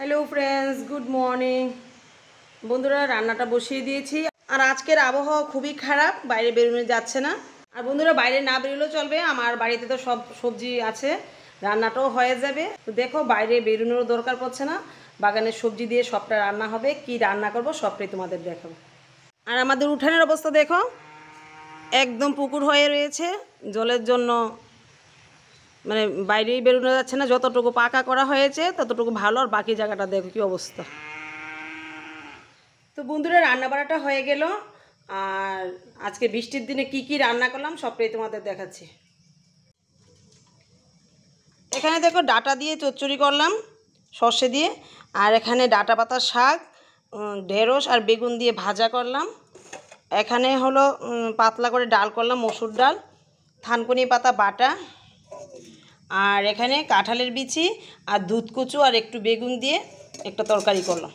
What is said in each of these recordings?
Hello friends, good morning. বন্ধুরা, রান্নাটা বসিয়ে দিয়েছি। আর আজকের আবহাওয়া খুবই খারাপ, বাইরে বেরোনো যাচ্ছে না। আর বন্ধুরা, বাইরে না বেরোলেও চলবে, আমার বাড়িতে তো সব সবজি আছে, রান্নাটাও হয়ে যাবে। তো দেখো, বাইরে বেরোনোর দরকার পড়ছে না, বাগানের সবজি দিয়ে সবটা রান্না হবে। কি রান্না করব সবটাই তোমাদের দেখাবো। আর আমাদের উঠানের অবস্থা দেখো, একদম পুকুর হয়ে রয়েছে। জলের জন্য মানে বাইরেই বেরোনো যাচ্ছে না। যতটুকু পাকা করা হয়েছে ততটুকু ভালো, আর বাকি জায়গাটা দেখো কি অবস্থা। তো বন্ধুরা, রান্না বাড়াটা হয়ে গেল। আর আজকে বৃষ্টির দিনে কি কি রান্না করলাম সবটাই তোমাদের দেখাচ্ছি। এখানে দেখো, ডাটা দিয়ে চচ্চড়ি করলাম সর্ষে দিয়ে। আর এখানে ডাটা পাতার শাক, ঢেঁড়স আর বেগুন দিয়ে ভাজা করলাম। এখানে হলো পাতলা করে ডাল করলাম, মসুর ডাল, থানকুনি পাতা বাটা। আর এখানে কাঁঠালের বিচি আর দুধ কচু আর একটু বেগুন দিয়ে একটা তরকারি করলাম।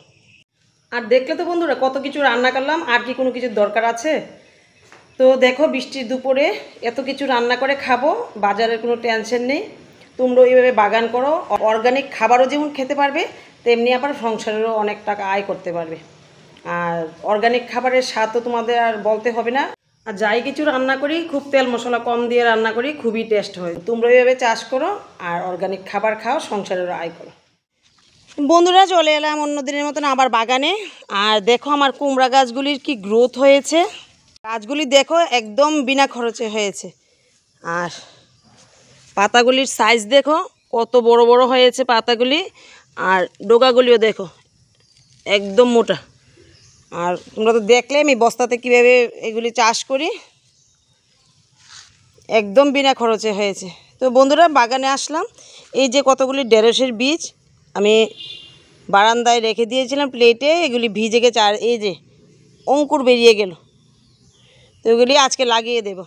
আর দেখলে তো বন্ধুরা, কত কিছু রান্না করলাম। আর কি কোনো কিছুর দরকার আছে? তো দেখো, বৃষ্টির দুপুরে এত কিছু রান্না করে খাবো, বাজারের কোনো টেনশন নেই। তোমরাও এইভাবে বাগান করো, অর্গানিক খাবারও যেমন খেতে পারবে, তেমনি আবার সংসারেরও অনেক টাকা আয় করতে পারবে। আর অর্গানিক খাবারের স্বাদ তো তোমাদের আর বলতে হবে না। আর যাই কিছু রান্না করি, খুব তেল মশলা কম দিয়ে রান্না করি, খুবই টেস্ট হয়। তোমরা এইভাবে চাষ করো আর অর্গানিক খাবার খাও, সংসারেরও আয় করো। বন্ধুরা, চলে এলাম অন্য দিনের মতন আবার বাগানে। আর দেখো, আমার কুমড়া গাছগুলির কি গ্রোথ হয়েছে। গাছগুলি দেখো, একদম বিনা খরচে হয়েছে। আর পাতাগুলির সাইজ দেখো, কত বড় বড় হয়েছে পাতাগুলি। আর ডোগাগুলিও দেখো, একদম মোটা। আর তোমরা তো দেখলে আমি বস্তাতে কীভাবে এগুলি চাষ করি, একদম বিনা খরচে হয়েছে। তো বন্ধুরা, বাগানে আসলাম। এই যে কতগুলি ঢেঁড়সের বীজ আমি বারান্দায় রেখে দিয়েছিলাম প্লেটে, এগুলি ভিজে গেছে। আর এই যে অঙ্কুর বেরিয়ে গেল, তো এগুলি আজকে লাগিয়ে দেব।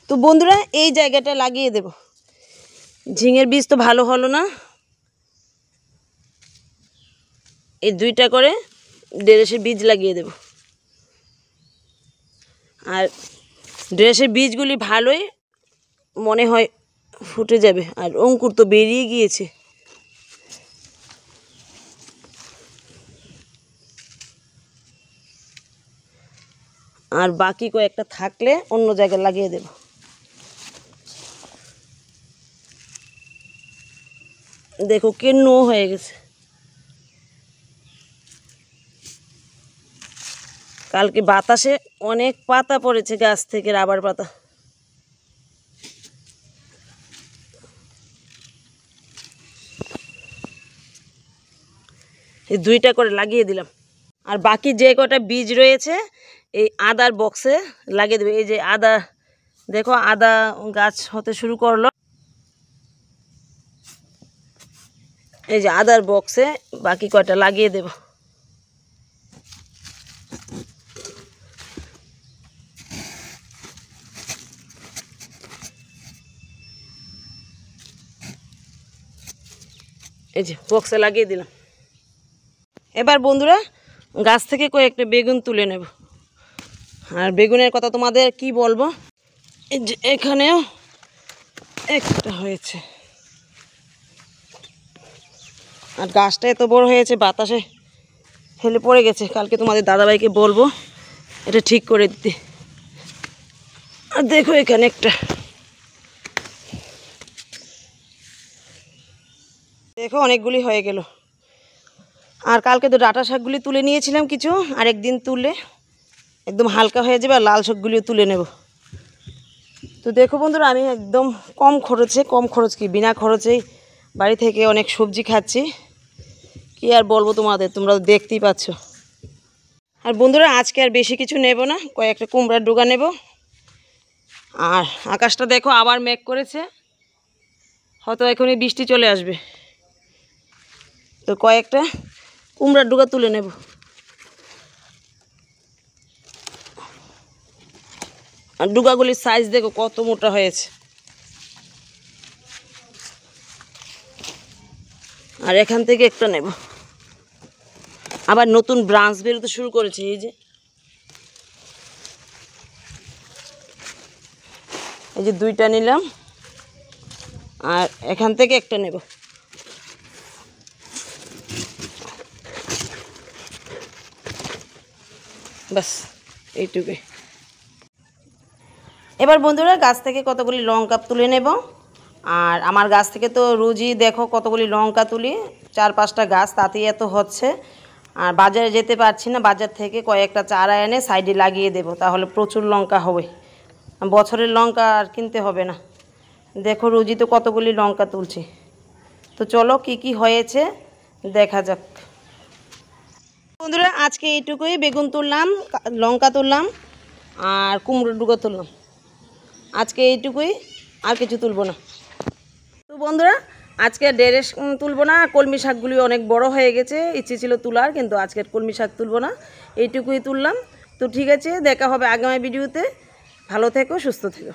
তো বন্ধুরা, এই জায়গাটা লাগিয়ে দেব। ঝিঙের বীজ তো ভালো হলো না, এই 2টা করে ঢেঁড়সের বীজ লাগিয়ে দেব। আর ঢেঁড়সের বীজগুলি ভালোই মনে হয় ফুটে যাবে। আর অঙ্কুর তো বেরিয়ে গিয়েছে। আর বাকি কয়েকটা থাকলে অন্য জায়গায় লাগিয়ে দেব। দেখো, কেন হয়ে গেছে। কালকে বাতাসে অনেক পাতা পড়েছে গাছ থেকে, রাবার পাতা। এই 2টা করে লাগিয়ে দিলাম। আর বাকি যে কটা বীজ রয়েছে এই আদার বক্সে লাগিয়ে দেবে। এই যে আদা দেখো, আদা গাছ হতে শুরু করলো। এই যে আদার বক্সে বাকি কয়টা লাগিয়ে দেব। এই যে বক্সে লাগিয়ে দিলাম। এবার বন্ধুরা, গাছ থেকে কয়েকটা বেগুন তুলে নেব। আর বেগুনের কথা তোমাদের কি বলবো, এই যে এখানেও একটা হয়েছে। আর গাছটা এত বড় হয়েছে, বাতাসে হেলে পড়ে গেছে। কালকে তোমাদের দাদাভাইকে বলবো এটা ঠিক করে দিতে। আর দেখো, এখানে একটা, দেখো অনেকগুলি হয়ে গেল। আর কালকে তো ডাঁটা শাকগুলি তুলে নিয়েছিলাম কিছু, আর একদিন তুলে একদম হালকা হয়ে যাবে। আর লাল শাকগুলিও তুলে নেব। তো দেখো বন্ধুরা, আমি একদম কম খরচ কি বিনা খরচেই বাড়ি থেকে অনেক সবজি খাচ্ছি। কি আর বলবো তোমাদের, তোমরা দেখতেই পাচ্ছ। আর বন্ধুরা, আজকে আর বেশি কিছু নেব না, কয়েকটা কুমড়ার ডোগা নেব। আর আকাশটা দেখো, আবার মেঘ করেছে, হয়তো এখনই বৃষ্টি চলে আসবে। তো কয়েকটা কুমড়ার ডোগা তুলে নেব। আর ডোগাগুলির সাইজ দেখো কত মোটা হয়েছে। আর এখান থেকে একটা নেব। আবার নতুন ব্রাঞ্চ বেরোতে শুরু করেছে। এই যে 2টা নিলাম, আর এখান থেকে একটা নেব। ব্যাস এইটুকুই। এবার বন্ধুরা গাছ থেকে কতগুলি লঙ্কা তুলে নেব। আর আমার গাছ থেকে তো রোজই দেখো কতগুলি লঙ্কা তুলি, 4-5টা গাছ, তাতেই এত হচ্ছে। আর বাজারে যেতে পারছি না, বাজার থেকে কয়েকটা চারা এনে সাইডে লাগিয়ে দেব, তাহলে প্রচুর লঙ্কা হবে, বছরের লঙ্কা আর কিনতে হবে না। দেখো রোজই তো কতগুলি লঙ্কা তুলছি। তো চলো কি কি হয়েছে দেখা যাক। বন্ধুরা আজকে এইটুকুই, বেগুন তুললাম, লঙ্কা তুললাম আর কুমড়ো ডুগো তুললাম। আজকে এইটুকুই, আর কিছু তুলব না। তো বন্ধুরা আজকে ঢেঁড়স তুলব না, কলমি শাকগুলি অনেক বড় হয়ে গেছে, ইচ্ছে ছিল তোলার, কিন্তু আজকের কলমি শাক তুলব না, এইটুকুই তুললাম। তো ঠিক আছে, দেখা হবে আগামী ভিডিওতে। ভালো থেকো, সুস্থ থেকো।